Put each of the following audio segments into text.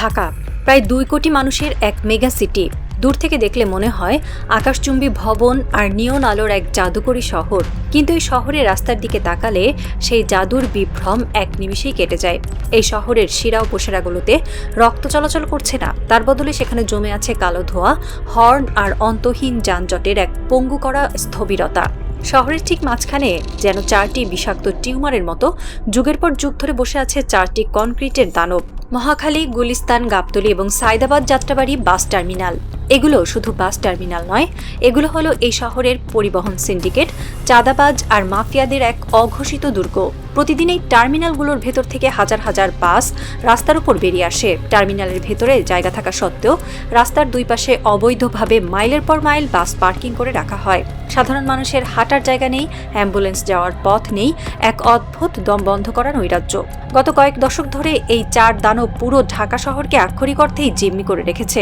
ঢাকা প্রায় 2 কোটি মানুষের এক মেগা সিটি। দূর থেকে দেখলে মনে হয় আকাশচুম্বী ভবন আর নিয়ন আলোর এক জাদুকরী শহর, কিন্তু এই শহরের রাস্তার দিকে তাকালে সেই জাদুর বিভ্রম এক নিমিষেই কেটে যায়। এই শহরের শিরা উপশিরাগুলোতে রক্ত চলাচল করছে না, তার বদলে সেখানে জমে আছে কালো ধোঁয়া, হর্ন আর অন্তহীন যানজটের এক পঙ্গু করা স্থবিরতা। শহরের ঠিক মাঝখানে যেন 4টি বিষাক্ত টিউমারের মতো যুগের পর যুগ ধরে বসে আছে 4টি কনক্রিটের দানব। মহাখালী, গুলিস্তান, গাবতলী এবং সায়দাবাদ যাত্রাবাড়ি বাস টার্মিনাল। এগুলো শুধু বাস টার্মিনাল নয়, এগুলো হলো এই শহরের পরিবহন সিন্ডিকেট, চাঁদাবাজ আর মাফিয়াদের এক অঘোষিত দুর্গ। প্রতিদিন এই টার্মিনালগুলোর ভেতর থেকে হাজার হাজার বাস রাস্তার উপর বেরিয়ে আসে। টার্মিনালের ভেতরে জায়গা থাকা সত্ত্বেও রাস্তার দুই পাশে অবৈধভাবে মাইলের পর মাইল বাস পার্কিং করে রাখা হয়। সাধারণ মানুষের হাঁটার জায়গা নেই, অ্যাম্বুলেন্স যাওয়ার পথ নেই, এক অদ্ভুত দম বন্ধ করা নৈরাজ্য। গত কয়েক দশক ধরে এই 4 দানব পুরো ঢাকা শহরকে আক্ষরিক অর্থেই জিম্মি করে রেখেছে।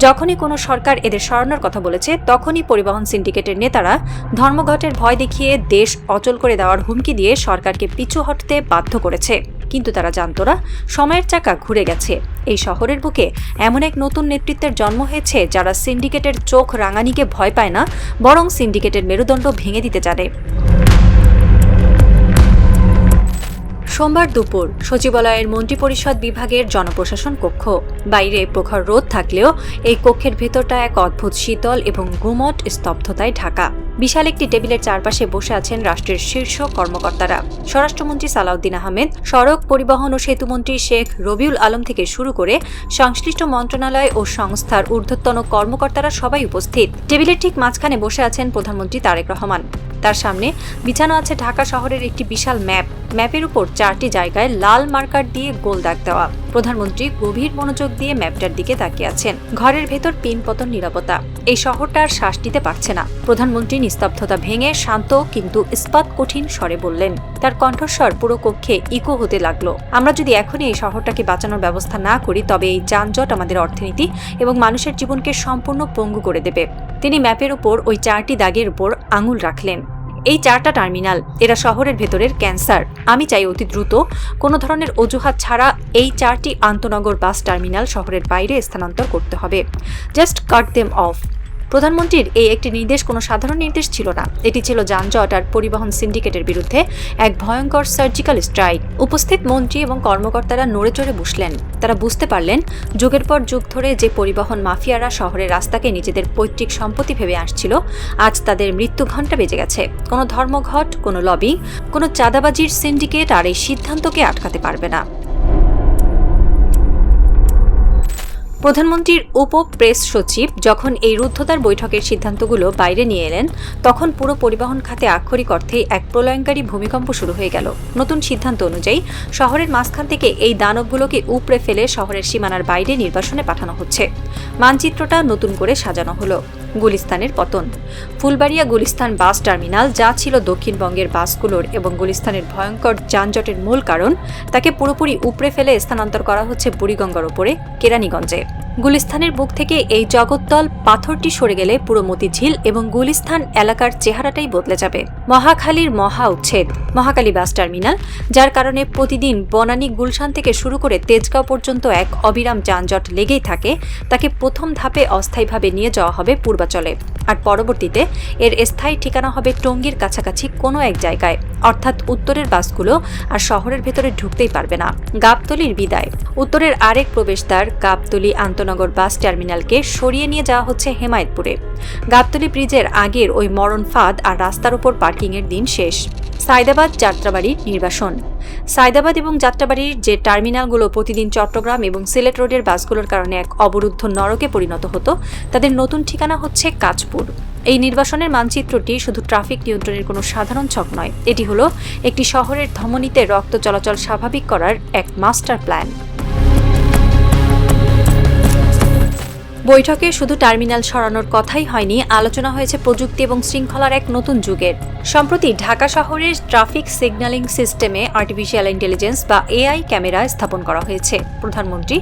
যখনই কোনো সরকার এদের সরানোর কথা বলেছে, তখনই পরিবহন সিন্ডিকেটের নেতারা ধর্মঘটের ভয় দেখিয়ে দেশ অচল করে দেওয়ার হুমকি দিয়ে সরকারকে পিছু হটতে বাধ্য করেছে। কিন্তু তারা জানতো না, সময়ের চাকা ঘুরে গেছে। এই শহরের বুকে এমন এক নতুন নেতৃত্বের জন্ম হয়েছে যারা সিন্ডিকেটের চোখ রাঙানিকে ভয় পায় না, বরং সিন্ডিকেটের মেরুদণ্ড ভেঙে দিতে জানে। সোমবার দুপুর সচিবালয়ের মন্ত্রিপরিষদ বিভাগের জনপ্রশাসন কক্ষ। বাইরে প্রখর রোদ থাকলেও এই কক্ষের ভেতরটা এক অদ্ভুত শীতল এবং গুমট স্তব্ধতায় ঢাকা। বিশাল একটি টেবিলের চারপাশে বসে আছেন রাষ্ট্রের শীর্ষ কর্মকর্তারা। স্বরাষ্ট্রমন্ত্রী সালাউদ্দিন আহমেদ, সড়ক পরিবহন ও সেতুমন্ত্রী শেখ রবিউল আলম থেকে শুরু করে সংশ্লিষ্ট মন্ত্রণালয় ও সংস্থার ঊর্ধ্বতন কর্মকর্তারা সবাই উপস্থিত। টেবিলের ঠিক মাঝখানে বসে আছেন প্রধানমন্ত্রী তারেক রহমান। তার সামনে বিছানো আছে ঢাকা শহরের একটি বিশাল ম্যাপ। ম্যাপের উপর 4টি জায়গায় লাল মার্কার দিয়ে গোল দাগ দেওয়া। প্রধানমন্ত্রী গভীর মনোযোগ দিয়ে ম্যাপটার দিকে তাকিয়ে আছেন। ঘরের ভেতর পিনপতন নীরবতা। এই শহরটা আর শ্বাস নিতে পারছে না। প্রধানমন্ত্রী নিস্তব্ধতা ভেঙে শান্ত কিন্তু ইস্পাত কঠিন স্বরে বললেন। তার কণ্ঠস্বর পুরো কক্ষে ইকো হতে লাগলো। আমরা যদি এখনই এই শহরটাকে বাঁচানোর ব্যবস্থা না করি, তবে এই যানজট আমাদের অর্থনীতি এবং মানুষের জীবনকে সম্পূর্ণ পঙ্গু করে দেবে। তিনি ম্যাপের উপর ওই 4টি দাগের উপর আঙুল রাখলেন। এই 4টা টার্মিনাল, এরা শহরের ভেতরের ক্যান্সার। আমি চাই অতি দ্রুত কোনো ধরনের অজুহাত ছাড়া এই 4টি আন্তনগর বাস টার্মিনাল শহরের বাইরে স্থানান্তর করতে হবে। Just cut them of. প্রধানমন্ত্রীর এই একটি নির্দেশ কোনো সাধারণ নির্দেশ ছিল না, এটি ছিল যানজট আর পরিবহন সিন্ডিকেটের বিরুদ্ধে এক ভয়ঙ্কর সার্জিক্যাল স্ট্রাইক। উপস্থিত মন্ত্রী এবং কর্মকর্তারা নড়ে চড়ে বসলেন। তারা বুঝতে পারলেন, যুগের পর যুগ ধরে যে পরিবহন মাফিয়ারা শহরের রাস্তাকে নিজেদের পৈতৃক সম্পত্তি ভেবে আসছিল, আজ তাদের মৃত্যু ঘণ্টা বেজে গেছে। কোনো ধর্মঘট, কোনো লবি, কোনো চাঁদাবাজির সিন্ডিকেট আর এই সিদ্ধান্তকে আটকাতে পারবে না। প্রধানমন্ত্রীর উপ প্রেস সচিব যখন এই রুদ্ধতার বৈঠকের সিদ্ধান্তগুলো বাইরে নিয়ে এলেন, তখন পুরো পরিবহন খাতে আক্ষরিক অর্থে এক প্রলয়ঙ্কারী ভূমিকম্প শুরু হয়ে গেল। নতুন সিদ্ধান্ত অনুযায়ী শহরের মাঝখান থেকে এই দানবগুলোকে উপড়ে ফেলে শহরের সীমানার বাইরে নির্বাসনে পাঠানো হচ্ছে। মানচিত্রটা নতুন করে সাজানো হলো। গুলিস্তানের পতন। ফুলবাড়িয়া গুলিস্তান বাস টার্মিনাল, যা ছিল দক্ষিণবঙ্গের বাসগুলোর এবং গুলিস্তানের ভয়ঙ্কর যানজটের মূল কারণ, তাকে পুরোপুরি উপড়ে ফেলে স্থানান্তর করা হচ্ছে বুড়িগঙ্গার উপরে কেরানীগঞ্জে। গুলিস্তানের বুক থেকে এই জগদ্দল পাথরটি সরে গেলে পুরো মতিঝিল এবং গুলিস্তান এলাকার চেহারাটাই বদলে যাবে। মহাখালীর মহা উচ্ছেদ। মহাখালী বাস টার্মিনাল, যার কারণে প্রতিদিন বনানী, গুলশান থেকে শুরু করে তেজগাঁও পর্যন্ত এক অবিরাম যানজট লেগেই থাকে, তাকে প্রথম ধাপে অস্থায়ীভাবে নিয়ে যাওয়া হবে পূর্বাচলে, আর পরবর্তীতে এর স্থায়ী ঠিকানা হবে টঙ্গীর কাছাকাছি কোনো এক জায়গায়, অর্থাৎ উত্তরের বাসগুলো আর শহরের ভেতরে ঢুকতেই পারবে না। গাবতলীর বিদায়। উত্তরের আরেক প্রবেশদ্বার গাবতলী আন্তনগর বাস টার্মিনালকে সরিয়ে নিয়ে যাওয়া হচ্ছে হেমায়েতপুরে। গাবতলী ব্রিজের আগের ওই মরণ ফাঁদ আর রাস্তার উপর পার্কিংয়ের দিন শেষ। সায়দাবাদ যাত্রাবাড়ির নির্বাসন। সায়দাবাদ এবং যাত্রাবাড়ির যে টার্মিনালগুলো প্রতিদিন চট্টগ্রাম এবং সিলেট রোডের বাসগুলোর কারণে এক অবরুদ্ধ নরকে পরিণত হতো, তাদের নতুন ঠিকানা হচ্ছে কাঁচপুর। এই নির্বাসনের মানচিত্রটি শুধু ট্রাফিক নিয়ন্ত্রণের কোনো সাধারণ ছক নয়, এটি হলো একটি শহরের ধমনীতে রক্ত চলাচল স্বাভাবিক করার এক মাস্টার প্ল্যান। বৈঠকে শুধু টার্মিনাল সরানোর কথাই হয়নি, আলোচনা হয়েছে প্রযুক্তি এবং শৃঙ্খলার এক নতুন যুগের। সম্প্রতি ঢাকা শহরের ট্রাফিক সিগন্যালিং সিস্টেমে আর্টিফিশিয়াল ইন্টেলিজেন্স বা এআই ক্যামেরা স্থাপন করা হয়েছে। প্রধানমন্ত্রী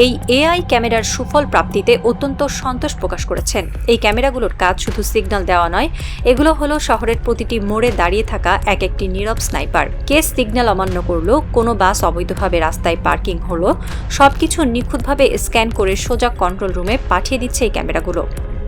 এই এআই ক্যামেরার সুফল প্রাপ্তিতে অত্যন্ত সন্তোষ প্রকাশ করেছেন। এই ক্যামেরাগুলোর কাজ শুধু সিগন্যাল দেওয়া নয়, এগুলো হলো শহরের প্রতিটি মোড়ে দাঁড়িয়ে থাকা এক একটি নীরব স্নাইপার। কে সিগন্যাল অমান্য করলো, কোনো বাস অবৈধভাবে রাস্তায় পার্কিং হলো, সবকিছু নিখুঁতভাবে স্ক্যান করে সোজা কন্ট্রোল রুমে পাঠিয়ে দিচ্ছে এই ক্যামেরাগুলো।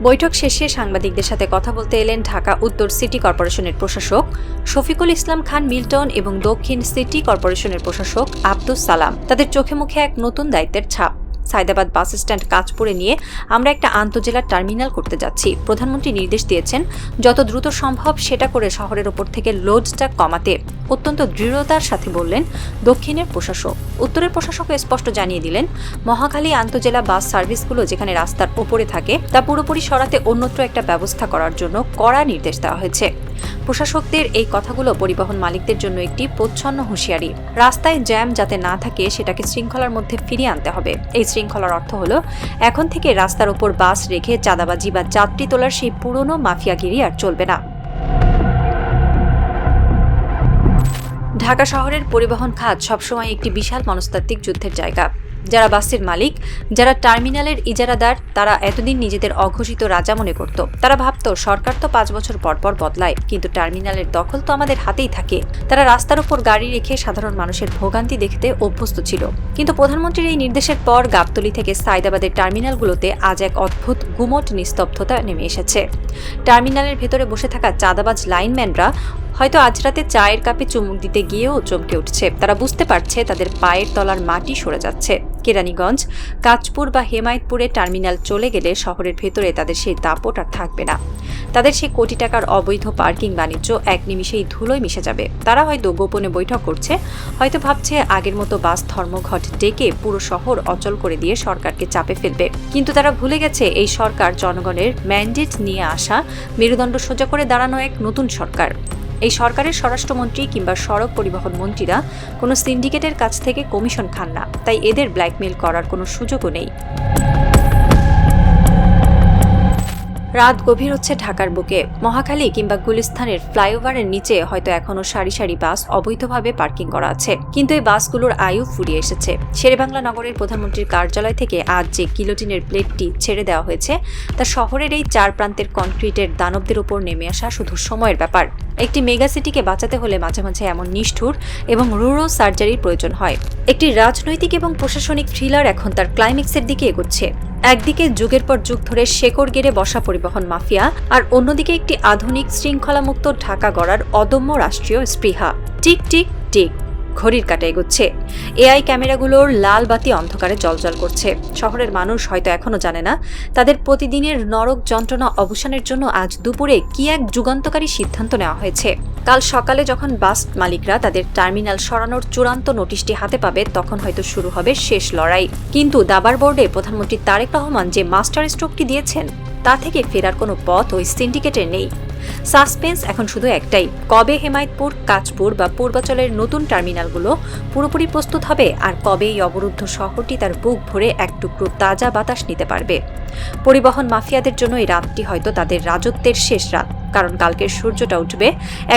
বৈঠক শেষে সাংবাদিকদের সাথে কথা বলতে এলেন ঢাকা উত্তর সিটি কর্পোরেশনের প্রশাসক শফিকুল ইসলাম খান মিল্টন এবং দক্ষিণ সিটি কর্পোরেশনের প্রশাসক আব্দুস সালাম। তাদের চোখে মুখে এক নতুন দায়িত্বের ছাপ। সায়দাবাদ বাস স্ট্যান্ড কাঁচপুরে নিয়ে আমরা একটা আন্তজেলা টার্মিনাল করতে যাচ্ছি। প্রধানমন্ত্রী নির্দেশ দিয়েছেন যত দ্রুত সম্ভব সেটা করে শহরের ওপর থেকে লোডটা কমাতে। অত্যন্ত দৃঢ়তার সাথে বললেন দক্ষিণের প্রশাসক। উত্তরের প্রশাসক স্পষ্ট জানিয়ে দিলেন মহাখালী আন্তজেলা বাস সার্ভিসগুলো যেখানে রাস্তার ওপরে থাকে তা পুরোপুরি সরাতে অন্যত্র একটা ব্যবস্থা করার জন্য কড়া নির্দেশ দেওয়া হয়েছে। প্রশাসকদের এই কথাগুলো পরিবহন মালিকদের জন্য একটি প্রচ্ছন্ন হুঁশিয়ারি। রাস্তায় জ্যাম যাতে না থাকে সেটাকে শৃঙ্খলার মধ্যে ফিরিয়ে আনতে হবে। এই শৃঙ্খলার অর্থ হলো এখন থেকে রাস্তার ওপর বাস রেখে চাঁদাবাজি বা যাত্রী তোলার সেই পুরনো মাফিয়াগিরি আর চলবে না। ঢাকা শহরের পরিবহন খাত সবসময় একটি বিশাল মনস্তাত্ত্বিক যুদ্ধের জায়গা। যারা বাসের মালিক, যারা টার্মিনালের ইজারাদার, তারা এতদিন নিজেদের অঘোষিত রাজা মনে করত। তারা ভাবত সরকার তো 5 বছর পর পর বদলায়, কিন্তু টার্মিনালের দখল তো আমাদের হাতেই থাকে। তারা রাস্তার উপর গাড়ি রেখে সাধারণ মানুষের ভোগান্তি দেখতে অভ্যস্ত ছিল। কিন্তু প্রধানমন্ত্রীর এই নির্দেশের পর গাবতলী থেকে সায়দাবাদের টার্মিনালগুলোতে আজ এক অদ্ভুত গুমট নিস্তব্ধতা নেমে এসেছে। টার্মিনালের ভেতরে বসে থাকা চাঁদাবাজ লাইনম্যানরা হয়তো আজ রাতে চায়ের কাপে চুমুক দিতে গিয়েও চমকে উঠছে। তারা বুঝতে পারছে তাদের পায়ের তলার মাটি সরে যাচ্ছে। কেরানীগঞ্জ, কাঁচপুর বা হেমায়েতপুরে টার্মিনাল চলে গেলে শহরের ভেতরে তাদের সেই দাপট আর থাকবে না। তাদের সেই কোটি টাকার অবৈধ পার্কিং বাণিজ্য এক নিমিষেই ধুলোয় মিশে যাবে। তারা হয়তো গোপনে বৈঠক করছে, হয়তো ভাবছে আগের মতো বাস ধর্মঘট ডেকে পুরো শহর অচল করে দিয়ে সরকারকে চাপে ফেলবে। কিন্তু তারা ভুলে গেছে এই সরকার জনগণের ম্যান্ডেট নিয়ে আসা, মেরুদণ্ড সোজা করে দাঁড়ানো এক নতুন সরকার। এই সরকারের স্বরাষ্ট্রমন্ত্রী কিংবা সড়ক পরিবহন মন্ত্রীরা কোনো সিন্ডিকেটের কাছ থেকে কমিশন খান না, তাই এদের ব্ল্যাকমেইল করার কোনো সুযোগও নেই। রাত গভীর হচ্ছে ঢাকার বুকে। মহাখালী কিংবা গুলিস্তানের ফ্লাইওভারের নিচে হয়তো এখনো সারি সারি বাস অবৈধভাবে পার্কিং করা আছে, কিন্তু এই বাসগুলোর আয়ু ফুরিয়ে এসেছে। শেরেবাংলা নগরের প্রধানমন্ত্রীর কার্যালয় থেকে আজ যে গিলোটিনের প্লেটটি ছেড়ে দেওয়া হয়েছে তা শহরের এই 4 প্রান্তের কনক্রিটের দানবদের উপর নেমে আসা শুধু সময়ের ব্যাপার। একটি মেগাসিটিকে বাঁচাতে হলে মাঝে মাঝে এমন নিষ্ঠুর এবং রুরো সার্জারির প্রয়োজন হয়। একটি রাজনৈতিক এবং প্রশাসনিক থ্রিলার এখন তার ক্লাইম্যাক্সের দিকে এগোচ্ছে। একদিকে যুগের পর যুগ ধরে শেকড় গেড়ে বসা পরিবহন মাফিয়া, আর অন্যদিকে একটি আধুনিক শৃঙ্খলামুক্ত ঢাকা গড়ার অদম্য রাষ্ট্রীয় স্পৃহা। টিক টিক টিক ঘড়ির কাঁটা এগোচ্ছে। এআই ক্যামেরাগুলোর লাল বাতি অন্ধকারে জ্বলজ্বল করছে। শহরের মানুষ হয়তো এখনো জানে না তাদের প্রতিদিনের নরক যন্ত্রণা অবসানের জন্য আজ দুপুরে কি এক যুগান্তকারী সিদ্ধান্ত নেওয়া হয়েছে। কাল সকালে যখন বাস মালিকরা তাদের টার্মিনাল সরানোর চূড়ান্ত নোটিশটি হাতে পাবে, তখন হয়তো শুরু হবে শেষ লড়াই। কিন্তু দাবার বোর্ডে প্রধানমন্ত্রী তারেক রহমান যে মাস্টার স্ট্রোকটি দিয়েছেন তা থেকে ফেরার কোনো পথ ওই সিন্ডিকেটের নেই। সাসপেন্স এখন শুধু একটাই, কবে হেমায়েতপুর, কাঁচপুর বা পূর্বাচলের নতুন টার্মিনালগুলো পুরোপুরি প্রস্তুত হবে, আর কবে এই অবরুদ্ধ শহরটি তার বুক ভরে এক টুকরো তাজা বাতাস নিতে পারবে। পরিবহন মাফিয়াদের জন্য এই রাতটি হয়তো তাদের রাজত্বের শেষ রাত, কারণ কালকের সূর্যটা উঠবে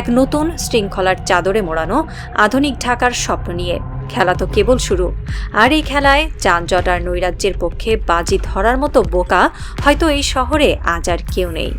এক নতুন শৃঙ্খলার চাদরে মোড়ানো আধুনিক ঢাকার স্বপ্ন নিয়ে। খেলা তো কেবল শুরু, আর এই খেলায় যানজট আর নৈরাজ্যের পক্ষে বাজি ধরার মতো বোকা হয়তো এই শহরে আজ আর কেউ নেই।